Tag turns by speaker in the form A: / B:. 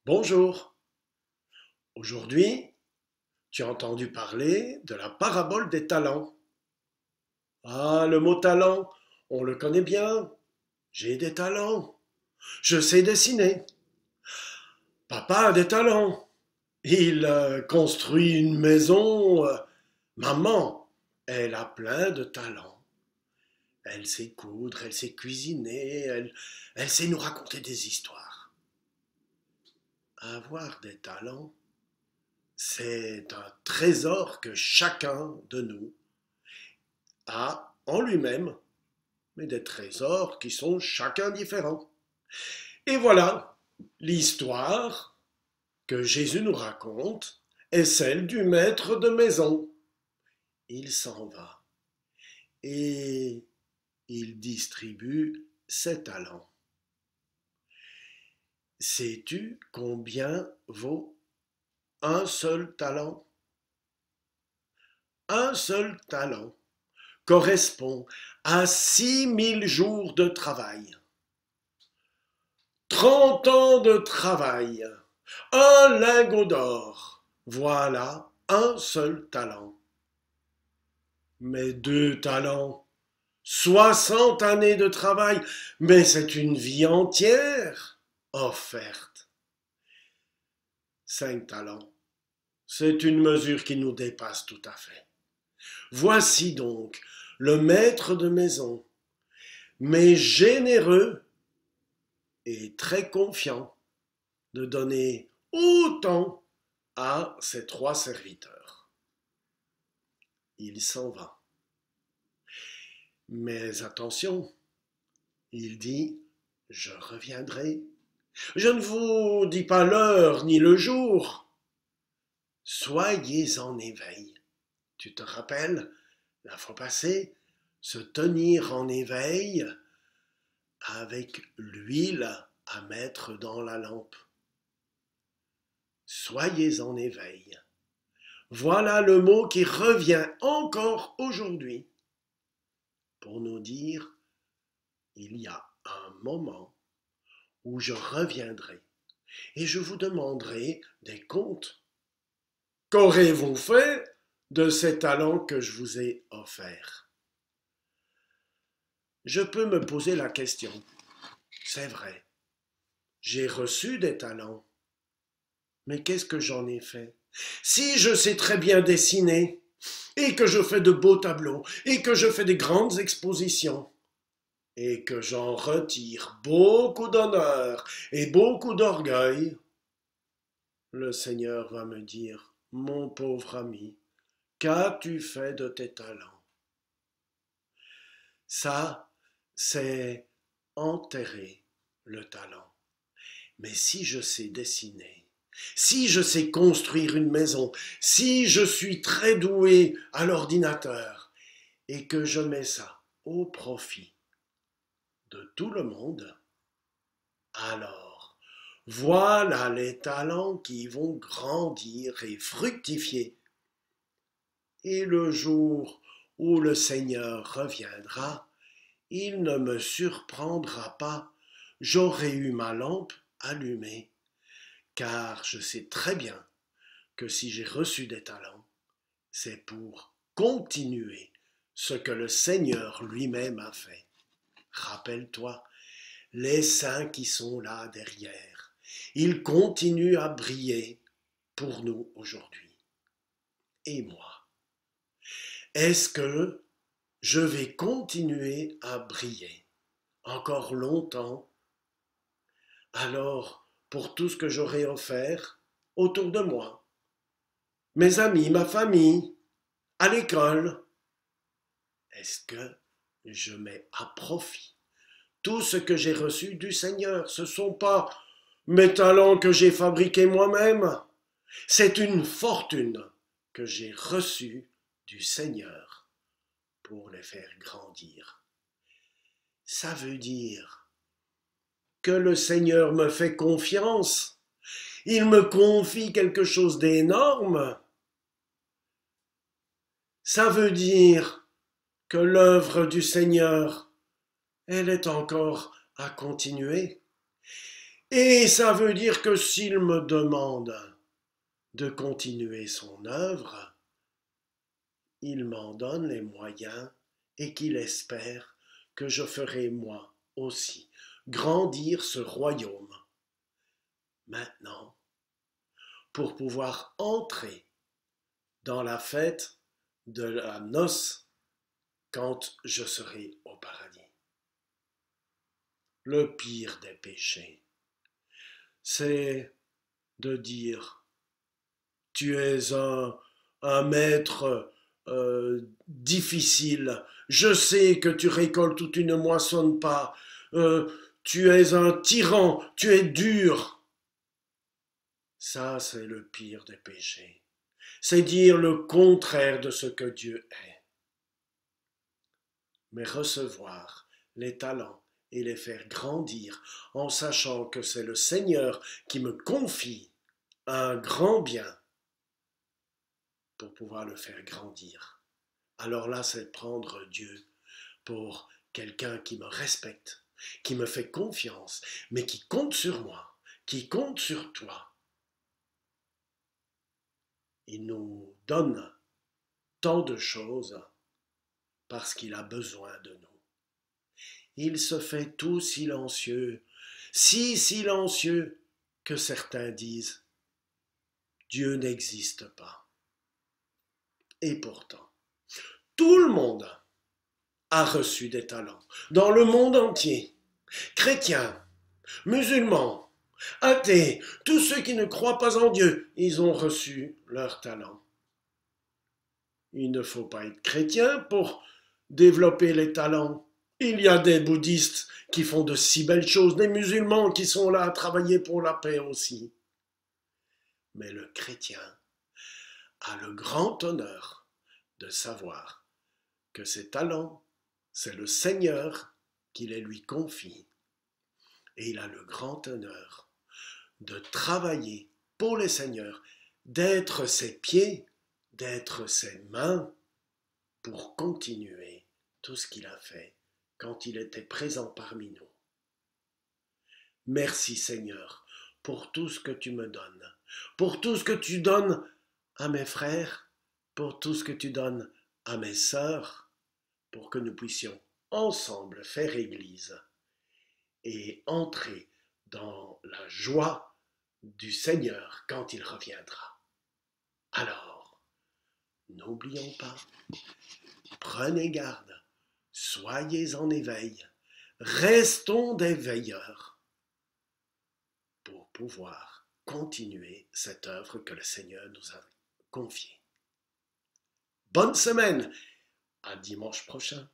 A: Bonjour. Aujourd'hui, tu as entendu parler de la parabole des talents. Ah, le mot talent, on le connaît bien. J'ai des talents. Je sais dessiner. Papa a des talents. Il construit une maison. Maman, elle a plein de talents. Elle sait coudre, elle sait cuisiner, elle sait nous raconter des histoires. Avoir des talents, c'est un trésor que chacun de nous a en lui-même, mais des trésors qui sont chacun différents. Et voilà, l'histoire que Jésus nous raconte est celle du maître de maison. Il s'en va et il distribue ses talents. Sais-tu combien vaut un seul talent? Un seul talent correspond à 6000 jours de travail. 30 ans de travail, un lingot d'or, voilà un seul talent. Mais 2 talents, 60 années de travail, mais c'est une vie entière offerte. 5 talents, c'est une mesure qui nous dépasse tout à fait. Voici donc le maître de maison, mais généreux et très confiant de donner autant à ses 3 serviteurs. Il s'en va. Mais attention, il dit, je reviendrai. Je ne vous dis pas l'heure ni le jour. Soyez en éveil. Tu te rappelles, la fois passée, se tenir en éveil avec l'huile à mettre dans la lampe. Soyez en éveil. Voilà le mot qui revient encore aujourd'hui pour nous dire il y a un moment où je reviendrai et je vous demanderai des comptes. Qu'aurez-vous fait de ces talents que je vous ai offerts? Je peux me poser la question. C'est vrai, j'ai reçu des talents, mais qu'est-ce que j'en ai fait? Si je sais très bien dessiner, et que je fais de beaux tableaux, et que je fais des grandes expositions, et que j'en retire beaucoup d'honneur et beaucoup d'orgueil, le Seigneur va me dire, mon pauvre ami, qu'as-tu fait de tes talents? Ça, c'est enterrer le talent. Mais si je sais dessiner, si je sais construire une maison, si je suis très doué à l'ordinateur et que je mets ça au profit de tout le monde, alors voilà les talents qui vont grandir et fructifier. Et le jour où le Seigneur reviendra, il ne me surprendra pas, j'aurai eu ma lampe allumée, car je sais très bien que si j'ai reçu des talents, c'est pour continuer ce que le Seigneur lui-même a fait. Rappelle-toi, les saints qui sont là derrière, ils continuent à briller pour nous aujourd'hui. Et moi, est-ce que je vais continuer à briller encore longtemps? Alors, pour tout ce que j'aurai offert autour de moi, mes amis, ma famille, à l'école, est-ce que je mets à profit tout ce que j'ai reçu du Seigneur? Ce ne sont pas mes talents que j'ai fabriqués moi-même, c'est une fortune que j'ai reçue du Seigneur pour les faire grandir. Ça veut dire que le Seigneur me fait confiance, il me confie quelque chose d'énorme. Ça veut dire que l'œuvre du Seigneur, elle est encore à continuer. Et ça veut dire que s'il me demande de continuer son œuvre, il m'en donne les moyens et qu'il espère que je ferai moi aussi grandir ce royaume. Maintenant, pour pouvoir entrer dans la fête de la noce quand je serai au paradis. Le pire des péchés, c'est de dire tu es un maître difficile, je sais que tu récoltes ou tu ne moissonnes pas, tu es un tyran, tu es dur. Ça, c'est le pire des péchés. C'est dire le contraire de ce que Dieu est. Mais recevoir les talents et les faire grandir en sachant que c'est le Seigneur qui me confie un grand bien pour pouvoir le faire grandir. Alors là, c'est prendre Dieu pour quelqu'un qui me respecte, qui me fait confiance, mais qui compte sur moi, qui compte sur toi. Il nous donne tant de choses parce qu'il a besoin de nous. Il se fait tout silencieux, si silencieux que certains disent Dieu n'existe pas. Et pourtant, tout le monde a reçu des talents, dans le monde entier, chrétiens, musulmans, athées, tous ceux qui ne croient pas en Dieu, ils ont reçu leurs talents. Il ne faut pas être chrétien pour développer les talents. Il y a des bouddhistes qui font de si belles choses, des musulmans qui sont là à travailler pour la paix aussi. Mais le chrétien a le grand honneur de savoir que ses talents, c'est le Seigneur qui les lui confie. Et il a le grand honneur de travailler pour le Seigneur, d'être ses pieds, d'être ses mains, pour continuer tout ce qu'il a fait quand il était présent parmi nous. Merci Seigneur pour tout ce que tu me donnes, pour tout ce que tu donnes à mes frères, pour tout ce que tu donnes à mes sœurs, pour que nous puissions ensemble faire Église et entrer dans la joie du Seigneur quand il reviendra. Alors, n'oublions pas, prenez garde, soyez en éveil, restons des veilleurs pour pouvoir continuer cette œuvre que le Seigneur nous a confiée. Bonne semaine, à dimanche prochain.